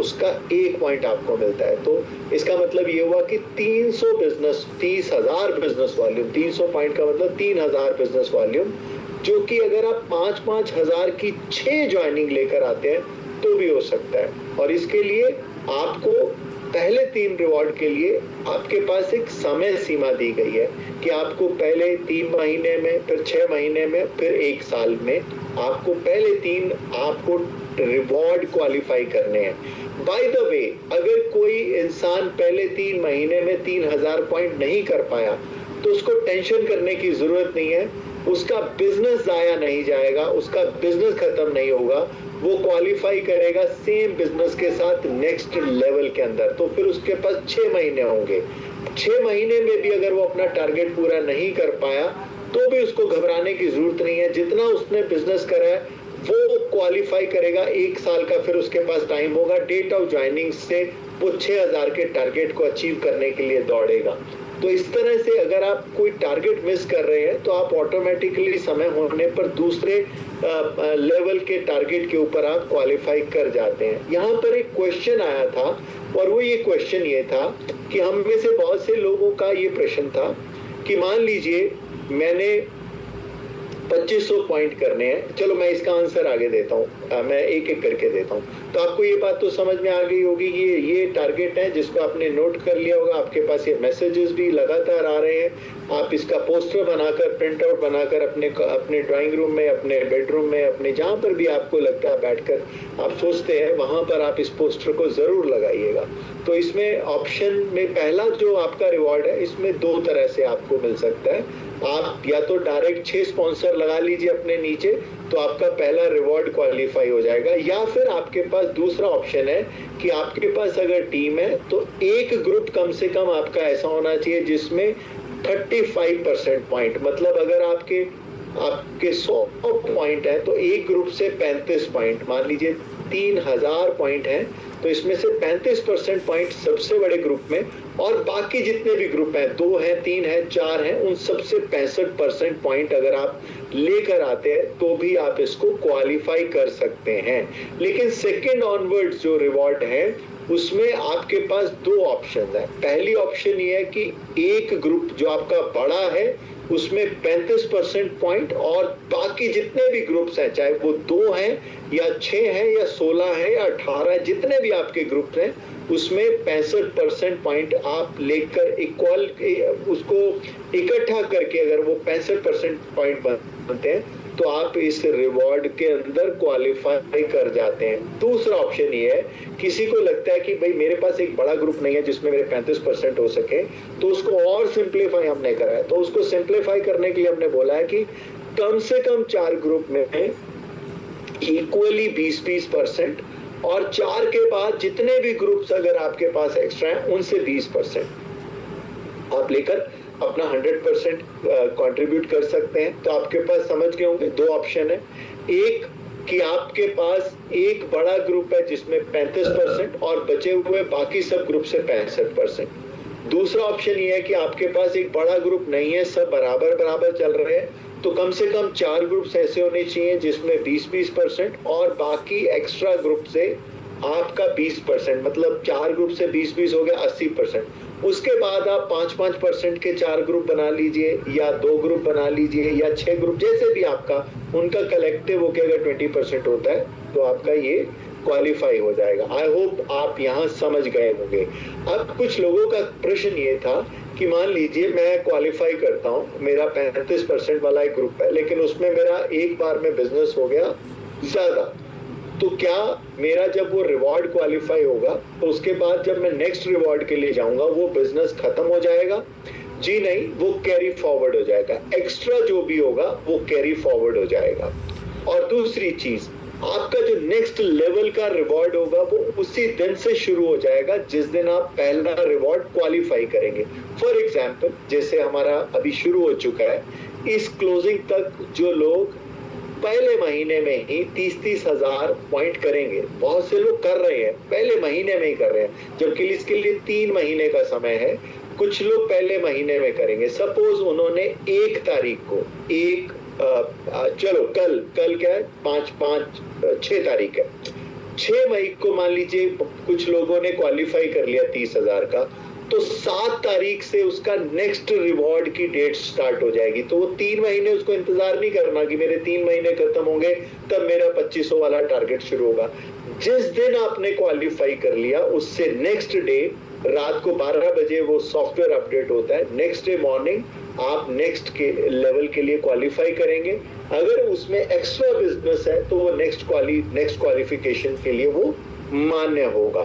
उसका 1 पॉइंट आपको मिलता है। तो इसका मतलब ये हुआ कि 300 बिजनेस, 30,000 बिजनेस वॉल्यूम, 300 पॉइंट का मतलब 3,000 बिजनेस वॉल्यूम, जो कि अगर आप 5-5 हजार की 6 ज्वाइनिंग लेकर आते हैं तो भी हो सकता है। और इसके लिए आपको पहले 3 रिवॉर्ड के लिए आपके पास एक समय सीमा दी गई है कि आपको पहले 3 महीने में, फिर 6 महीने में, फिर 1 साल में आपको पहले 3 आपको रिवॉर्ड क्वालिफाई करने हैं। बाय द वे, अगर कोई इंसान पहले 3 महीने में 3,000 पॉइंट नहीं कर पाया तो उसको टेंशन करने की जरूरत नहीं है, उसका बिजनेस जाया नहीं जाएगा, उसका बिजनेस खत्म नहीं होगा, वो क्वालिफाई करेगा सेम बिजनेस के साथ नेक्स्ट लेवल के अंदर। तो फिर उसके पास 6 महीने होंगे। 6 महीने में भी अगर वो अपना टारगेट पूरा नहीं कर पाया तो भी उसको घबराने की जरूरत नहीं है। जितना उसने बिजनेस करा है वो क्वालिफाई करेगा 1 साल का, फिर उसके पास टाइम होगा, डेट ऑफ ज्वाइनिंग से वो 6,000 के टारगेट को अचीव करने के लिए दौड़ेगा। तो इस तरह से अगर आप कोई टारगेट मिस कर रहे हैं तो आप ऑटोमेटिकली समय होने पर दूसरे लेवल के टारगेट के ऊपर आप क्वालिफाई कर जाते हैं। यहाँ पर एक क्वेश्चन आया था और वो ये क्वेश्चन ये था कि हम में से बहुत से लोगों का ये प्रश्न था कि मान लीजिए मैंने 2500 पॉइंट करने हैं। चलो मैं इसका आंसर आगे देता हूँ, मैं एक एक करके देता हूँ। तो आपको ये बात तो समझ में आ गई होगी कि ये टारगेट है जिसको आपने नोट कर लिया होगा। आपके पास ये मैसेजेस भी लगातार आ रहे हैं। आप इसका पोस्टर बनाकर, प्रिंट आउट बनाकर अपने ड्राइंग रूम में, अपने बेडरूम में, अपने जहाँ पर भी आपको लगता है बैठकर आप सोचते हैं वहां पर आप इस पोस्टर को जरूर लगाइएगा। तो इसमें ऑप्शन में पहला जो आपका रिवॉर्ड है, इसमें 2 तरह से आपको मिल सकता है। आप या तो डायरेक्ट 6 स्पॉन्सर लगा लीजिए अपने नीचे, तो आपका पहला रिवॉर्ड क्वालिफाई हो जाएगा। या फिर आपके पास दूसरा ऑप्शन है कि आपके पास अगर टीम है तो एक ग्रुप कम से कम आपका ऐसा होना चाहिए जिसमें 35% पॉइंट, मतलब अगर आपके 100 पॉइंट है तो एक ग्रुप से 35 पॉइंट, मान लीजिए 3,000 पॉइंट है तो इसमें से 35% पॉइंट सबसे बड़े ग्रुप में, और बाकी जितने भी ग्रुप हैं, 2 हैं, 3 हैं, 4 हैं, उन सबसे 65% पॉइंट अगर आप लेकर आते हैं तो भी आप इसको क्वालिफाई कर सकते हैं। लेकिन सेकेंड ऑनवर्ड्स जो रिवॉर्ड है उसमें आपके पास 2 ऑप्शन है। पहली ऑप्शन ये है कि एक ग्रुप जो आपका बड़ा है उसमें 35% पॉइंट, और बाकी जितने भी ग्रुप्स हैं, चाहे वो 2 हैं या 6 हैं या 16 है या 18 है, जितने भी आपके ग्रुप हैं उसमें 65% पॉइंट आप लेकर इक्वल उसको इकट्ठा करके अगर वो 65% पॉइंट बनते हैं तो आप इस रिवॉर्ड के अंदर क्वालिफाई कर जाते हैं। दूसरा ऑप्शन ये है, किसी को लगता है कि भाई मेरे पास एक बड़ा ग्रुप नहीं है जिसमें मेरे 35% हो सके, तो उसको और सिंप्लीफाई हमने करा है। तो उसको सिंप्लीफाई करने के लिए हमने बोला है कि कम से कम 4 ग्रुप में इक्वली 20-20%, और 4 के बाद जितने भी ग्रुप्स अगर आपके पास एक्स्ट्रा हैं उनसे 20% आप लेकर अपना 100% कंट्रीब्यूट कर सकते हैं। तो आपके पास समझ गए होंगे 2 ऑप्शन है, एक कि आपके पास एक बड़ा ग्रुप है जिसमें 35% और बचे हुए बाकी सब ग्रुप से 65%। दूसरा ऑप्शन ये है कि आपके पास एक बड़ा ग्रुप नहीं है, सब बराबर बराबर चल रहे हैं, तो कम से कम 4 ग्रुप्स ऐसे होने चाहिए जिसमें 20-20% और बाकी एक्स्ट्रा ग्रुप से आपका 20%, मतलब 4 ग्रुप से 20-20 हो गया 80%। उसके बाद आप 5-5% के 4 ग्रुप बना लीजिए या 2 ग्रुप बना लीजिए या 6 ग्रुप, जैसे भी आपका उनका कलेक्टिव होके अगर 20% होता है तो आपका ये क्वालिफाई हो जाएगा। आई होप आप यहाँ समझ गए होंगे। अब कुछ लोगों का प्रश्न ये था कि मान लीजिए मैं क्वालिफाई करता हूँ, मेरा 35% वाला एक ग्रुप है, लेकिन उसमें मेरा एक बार में बिजनेस हो गया ज्यादा, तो क्या मेरा जब वो रिवॉर्ड क्वालिफाई होगा तो उसके बाद जब मैं नेक्स्ट रिवॉर्ड के लिए जाऊंगा वो बिजनेस खत्म हो जाएगा? जी नहीं, वो कैरी फॉरवर्ड हो जाएगा। एक्स्ट्रा जो भी होगा वो कैरी फॉरवर्ड हो जाएगा। और दूसरी चीज, आपका जो नेक्स्ट लेवल का रिवॉर्ड होगा वो उसी दिन से शुरू हो जाएगा जिस दिन आप पहला रिवॉर्ड क्वालिफाई करेंगे। फॉर एग्जाम्पल, जैसे हमारा अभी शुरू हो चुका है, इस क्लोजिंग तक जो लोग पहले महीने में ही 30-30 हजार पॉइंट करेंगे, बहुत से लोग कर रहे हैं, पहले महीने में ही कर रहे हैं, जबकि इसके लिए 3 महीने का समय है। कुछ लोग पहले महीने में करेंगे। सपोज उन्होंने 1 तारीख को, चलो कल क्या है, 6 तारीख है, 6 मई को मान लीजिए कुछ लोगों ने क्वालिफाई कर लिया 30,000 का, तो 7 तारीख से उसका नेक्स्ट रिवॉर्ड की डेट स्टार्ट हो जाएगी। तो वो 3 महीने उसको इंतजार नहीं करना कि मेरे 3 महीने खत्म होंगे तब मेरा 2500 वाला टारगेट शुरू होगा। जिस दिन आपने क्वालिफाई कर लिया उससे नेक्स्ट डे रात को 12 बजे वो सॉफ्टवेयर अपडेट होता है, नेक्स्ट डे मॉर्निंग आप नेक्स्ट के लेवल के लिए क्वालिफाई करेंगे। अगर उसमें एक्स्ट्रा बिजनेस है तो वो नेक्स्ट क्वालिफिकेशन के लिए वो मान्य होगा।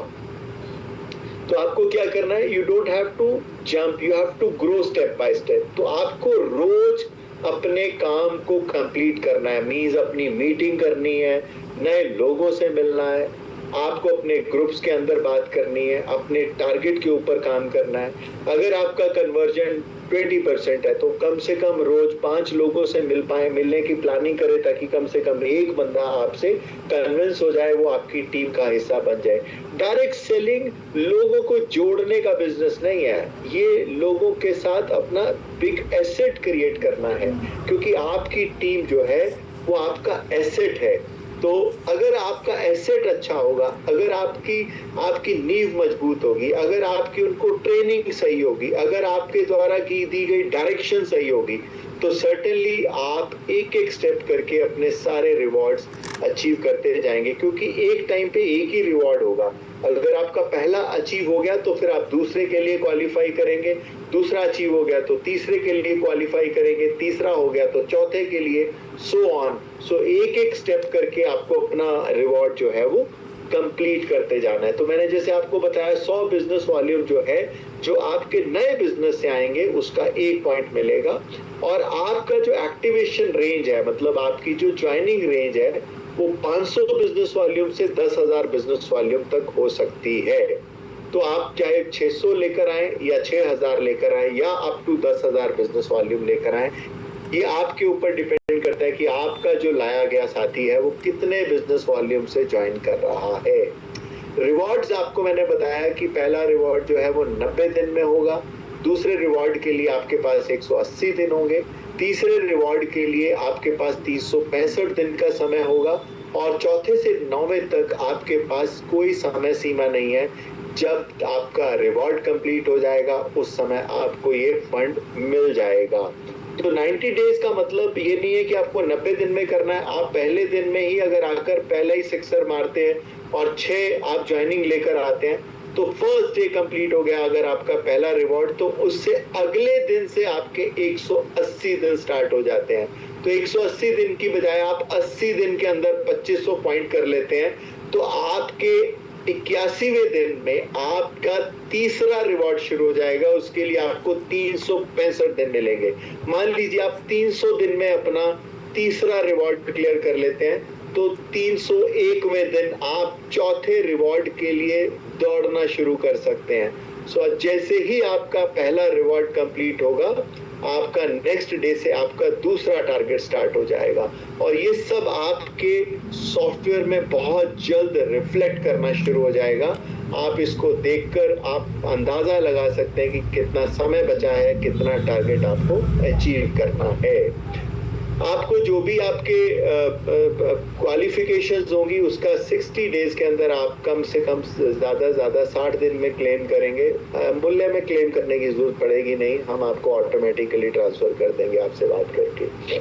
तो आपको क्या करना है, you don't have to jump, you have to grow step by step. तो आपको रोज अपने काम को कंप्लीट करना है, मींस अपनी मीटिंग करनी है, नए लोगों से मिलना है, आपको अपने ग्रुप्स के अंदर बात करनी है, अपने टारगेट के ऊपर काम करना है। अगर आपका कन्वर्जन 20% है तो कम से कम रोज 5 लोगों से मिलने की प्लानिंग करें ताकि कम से कम एक बंदा आपसे कन्विंस हो जाए, वो आपकी टीम का हिस्सा बन जाए। डायरेक्ट सेलिंग लोगों को जोड़ने का बिजनेस नहीं है, ये लोगों के साथ अपना बिग एसेट क्रिएट करना है, क्योंकि आपकी टीम जो है वो आपका एसेट है। तो अगर आपका एसेट अच्छा होगा, अगर आपकी नींव मजबूत होगी, अगर आपकी उनको ट्रेनिंग सही होगी, अगर आपके द्वारा की दी गई डायरेक्शन सही होगी, तो सर्टेनली आप एक एक स्टेप करके अपने सारे रिवॉर्ड्स अचीव करते जाएंगे, क्योंकि एक टाइम पे एक ही रिवॉर्ड होगा। अगर आपका पहला अचीव हो गया तो फिर आप दूसरे के लिए क्वालिफाई करेंगे, दूसरा अचीव हो गया तो तीसरे के लिए क्वालिफाई करेंगे, तीसरा हो गया तो चौथे के लिए, सो ऑन। सो एक एक स्टेप करके आपको अपना रिवॉर्ड जो है वो कंप्लीट करते जाना है। तो मैंने जैसे आपको बताया 100 बिजनेस वॉल्यूम जो है, जो आपके नए बिजनेस से आएंगे उसका 1 पॉइंट मिलेगा, और आपका जो एक्टिवेशन रेंज है, मतलब आपकी जो ज्वाइनिंग रेंज है, वो 500 बिजनेस वॉल्यूम से 10,000 बिजनेस वॉल्यूम तक हो सकती है। तो आप चाहे 600 लेकर आए या 6,000 लेकर आए या अप टू 10,000 बिजनेस वॉल्यूम लेकर आए, ये आपके ऊपर डिपेंड करता है कि आपका जो लाया गया साथी है वो कितने बिजनेस वॉल्यूम से ज्वाइन कर रहा है। रिवॉर्ड्स आपको मैंने बताया कि पहला रिवॉर्ड जो है वो 90 दिन में होगा, दूसरे रिवॉर्ड के लिए आपके पास 180 दिन होंगे, तीसरे रिवॉर्ड के लिए आपके पास 365 दिन का समय होगा, और चौथे से 9वें तक आपके पास कोई समय सीमा नहीं है। जब आपका रिवॉर्ड कंप्लीट हो जाएगा उस समय आपको ये फंड मिल जाएगा। तो 90 डेज का मतलब ये नहीं है कि आपको 90 दिन में करना है। आप पहले दिन में ही अगर आकर पहले ही सिक्सर मारते हैं और 6 आप ज्वाइनिंग लेकर आते हैं तो फर्स्ट डे कंप्लीट हो गया अगर आपका पहला रिवॉर्ड, तो उससे अगले दिन से आपके 180 दिन स्टार्ट हो जाते हैं। तो 180 दिन की बजाय आप 80 दिन के अंदर 2500 पॉइंट कर लेते हैं, तो आपके 81वें दिन में आपका तीसरा रिवॉर्ड शुरू हो जाएगा। उसके लिए आपको 365 दिन मिलेंगे। मान लीजिए आप 300 दिन में अपना तीसरा रिवॉर्ड क्लियर कर लेते हैं, तो 301वें दिन आप चौथे रिवॉर्ड के लिए दौड़ना शुरू कर सकते हैं। सो जैसे ही आपका पहला रिवॉर्ड कंप्लीट होगा, आपका नेक्स्ट डे से आपका दूसरा टारगेट स्टार्ट हो जाएगा, और ये सब आपके सॉफ्टवेयर में बहुत जल्द रिफ्लेक्ट करना शुरू हो जाएगा। आप इसको देखकर आप अंदाजा लगा सकते हैं कि कितना समय बचा है, कितना टारगेट आपको अचीव करना है। आपको जो भी आपके क्वालिफिकेशंस होंगी उसका 60 डेज के अंदर आप कम से कम ज्यादा 60 दिन में क्लेम करेंगे। मूल्य में क्लेम करने की जरूरत पड़ेगी नहीं, हम आपको ऑटोमेटिकली ट्रांसफर कर देंगे आपसे बात करके।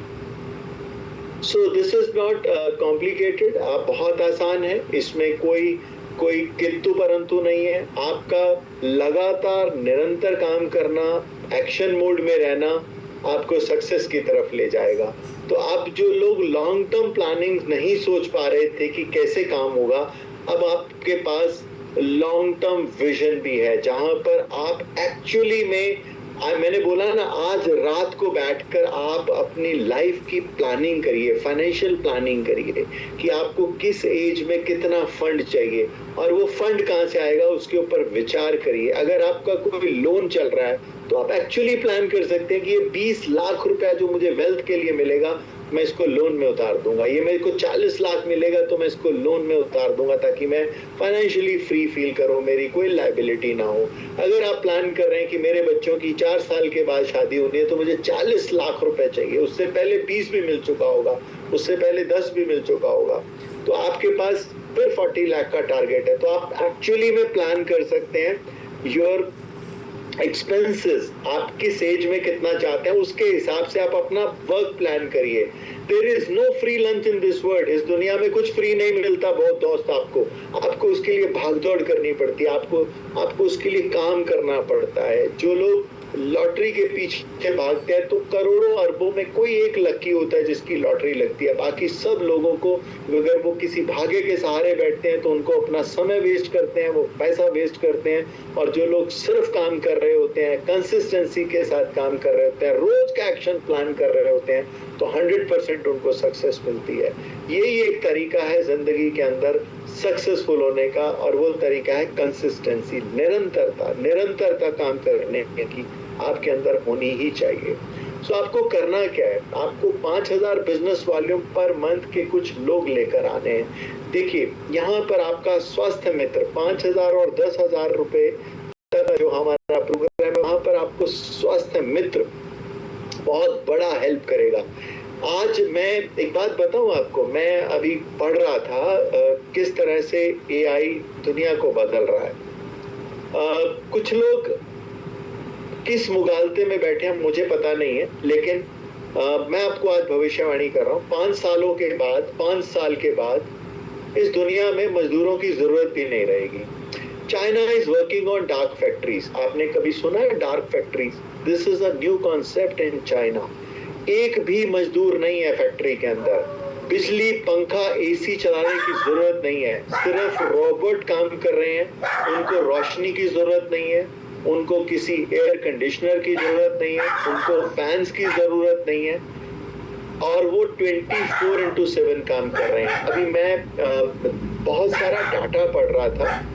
So this is not complicated, आप बहुत आसान है, इसमें कोई किंतु परंतु नहीं है। आपका लगातार निरंतर काम करना, एक्शन मोड में रहना आपको सक्सेस की तरफ ले जाएगा। तो अब जो लोग लॉन्ग टर्म प्लानिंग नहीं सोच पा रहे थे कि कैसे काम होगा, अब आपके पास लॉन्ग टर्म विजन भी है, जहां पर आप एक्चुअली में, मैंने बोला ना, आज रात को बैठकर आप अपनी लाइफ की प्लानिंग करिए, फाइनेंशियल प्लानिंग करिए कि आपको किस एज में कितना फंड चाहिए और वो फंड कहां से आएगा, उसके ऊपर विचार करिए। अगर आपका कोई लोन चल रहा है तो आप एक्चुअली प्लान कर सकते हैं कि ये 20 लाख रुपया जो मुझे वेल्थ के लिए मिलेगा मैं इसको लोन में उतार दूंगा, ये मेरे को 40 लाख मिलेगा तो मैं इसको लोन में उतार दूंगा ताकि मैं फाइनेंशियली फ्री फील करूं, मेरी कोई लायबिलिटी ना हो। अगर आप प्लान कर रहे हैं कि मेरे बच्चों की 4 साल के बाद शादी होनी है तो मुझे 40 लाख रुपए चाहिए, उससे पहले 20 भी मिल चुका होगा, उससे पहले 10 भी मिल चुका होगा, तो आपके पास फिर 40 लाख का टारगेट है। तो आप एक्चुअली में प्लान कर सकते हैं योर एक्सपेंसेस, आप किस एज में कितना चाहते हैं, उसके हिसाब से आप अपना वर्क प्लान करिए। There is no free lunch in this world, इस दुनिया में कुछ फ्री नहीं मिलता बहुत दोस्त। आपको उसके लिए भागदौड़ करनी पड़ती है, आपको उसके लिए काम करना पड़ता है। जो लोग लॉटरी के पीछे भागते हैं तो करोड़ों अरबों में कोई एक लकी होता है जिसकी लॉटरी लगती है, बाकी सब लोगों को अगर वो किसी भाग्य के सहारे बैठते हैं तो उनको अपना समय वेस्ट करते हैं, वो पैसा वेस्ट करते हैं। और जो लोग सिर्फ काम कर रहे होते हैं, कंसिस्टेंसी के साथ काम कर रहे होते हैं, रोज का एक्शन प्लान कर रहे होते हैं, तो 100% उनको सक्सेस मिलती है। यही एक तरीका है जिंदगी के अंदर सक्सेसफुल होने का, और वो तरीका है कंसिस्टेंसी, निरंतरता काम करने की आपके अंदर होनी ही चाहिए। सो आपको करना क्या है, आपको 5000 बिजनेस वॉल्यूम पर मंथ के कुछ लोग लेकर आने हैं। देखिए यहाँ पर आपका स्वास्थ्य मित्र 5000 और 10,000 रुपए जो हमारा प्रोग्राम है, वहां पर आपको स्वास्थ्य मित्र बहुत बड़ा हेल्प करेगा। आज मैं एक बात बताऊं आपको, मैं अभी पढ़ रहा था किस तरह से एआई दुनिया को बदल रहा है। कुछ लोग किस मुगालते में बैठे हैं मुझे पता नहीं है, लेकिन मैं आपको आज भविष्यवाणी कर रहा हूँ, 5 साल के बाद इस दुनिया में मजदूरों की जरूरत भी नहीं रहेगी। China is working on dark factories. आपने कभी सुना है dark factories? This is a new concept in China. एक भी मजदूर नहीं है फैक्ट्री के अंदर, बिजली, पंखा, एसी चलाने की जरूरत नहीं है, सिर्फ रोबोट काम कर रहे हैं। उनको रोशनी की जरूरत नहीं है, उनको किसी एयर कंडीशनर की जरूरत नहीं है, उनको फैंस की जरूरत नहीं है, और वो 24/7 काम कर रहे हैं। अभी मैं बहुत सारा डाटा पढ़ रहा था,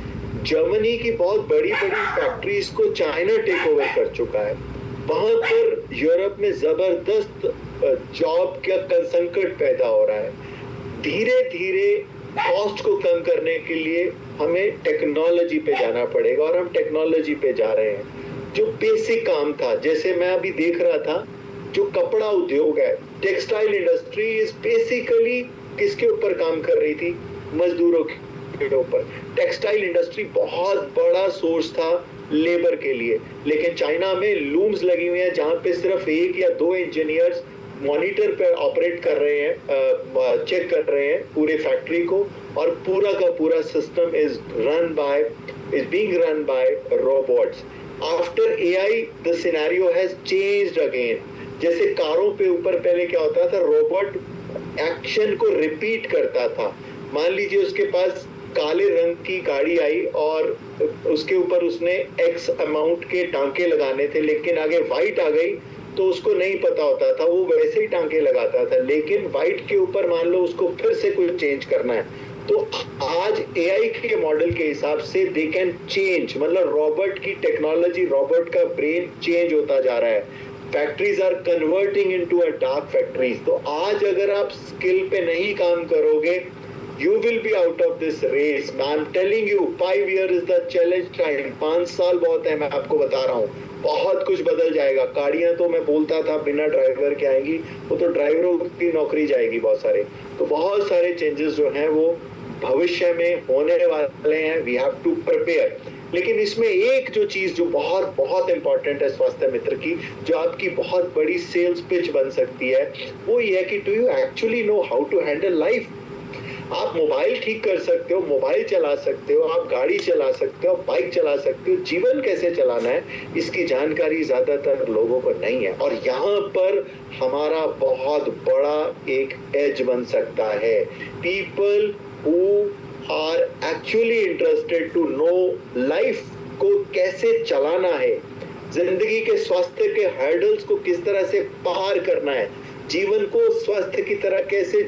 जर्मनी की बहुत बड़ी फैक्ट्रीज को चाइना टेक ओवर कर चुका है। वहां पर यूरोप में जबरदस्त जॉब का संकट पैदा हो रहा है। धीरे धीरे कॉस्ट को कम करने के लिए हमें टेक्नोलॉजी पे जाना पड़ेगा, और हम टेक्नोलॉजी पे जा रहे हैं। जो बेसिक काम था, जैसे मैं अभी देख रहा था, जो कपड़ा उद्योग है, टेक्सटाइल इंडस्ट्री इज बेसिकली किसके ऊपर काम कर रही थी? मजदूरों के ऊपर। टेक्सटाइल इंडस्ट्री बहुत बड़ा सोर्स था लेबर के लिए, लेकिन चाइना में लूम्स लगी हुई हैं जहां पे सिर्फ 1 या 2 इंजीनियर्स मॉनिटर पे ऑपरेट कर रहे हैं, चेक कर रहे हैं पूरे फैक्ट्री को, और पूरा का पूरा system is being run by robots. After AI the scenario has changed again. जैसे कारों पे ऊपर पहले क्या होता था, रोबोट एक्शन को रिपीट करता था। मान लीजिए उसके पास काले रंग की गाड़ी आई और उसके ऊपर उसने एक्स अमाउंट के टांके लगाने थे, लेकिन आगे व्हाइट आ गई तो उसको नहीं पता होता था, वो वैसे ही टांके लगाता था। लेकिन व्हाइट के ऊपर मान लो उसको फिर से कुछ चेंज करना है, तो आज एआई के मॉडल के हिसाब से दे कैन चेंज, मतलब रोबोट की टेक्नोलॉजी, रोबोट का ब्रेन चेंज होता जा रहा है। Factories are converting into a dark factories. तो आज अगर आप स्किल पे नहीं काम करोगे, you will be out of this race. I'm telling you, 5 years is the challenge time. 5 साल बहुत है, मैं आपको बता रहा हूँ, बहुत कुछ बदल जाएगा। गाड़ियां तो मैं बोलता था बिना ड्राइवर के आएंगी, वो तो ड्राइवरों की नौकरी जाएगी बहुत सारे। तो बहुत सारे चेंजेस जो हैं वो भविष्य में होने वाले हैं। We have to prepare. लेकिन इसमें एक जो चीज जो बहुत बहुत इंपॉर्टेंट है स्वास्थ्य मित्र की, जो आपकी बहुत बड़ी सेल्स पिच बन सकती है, वो ये है कि do you actually know how to handle life. आप मोबाइल ठीक कर सकते हो, मोबाइल चला सकते हो, आप गाड़ी चला सकते हो, बाइक चला सकते हो, जीवन कैसे चलाना है इसकी जानकारी ज्यादातर लोगों को नहीं है। और यहाँ पर हमारा बहुत बड़ा एक एज बन सकता है। People who are actually interested to know life को कैसे चलाना है, जिंदगी के स्वास्थ्य के हर्डल्स को किस तरह से पार करना है, जीवन को स्वास्थ्य की तरह कैसे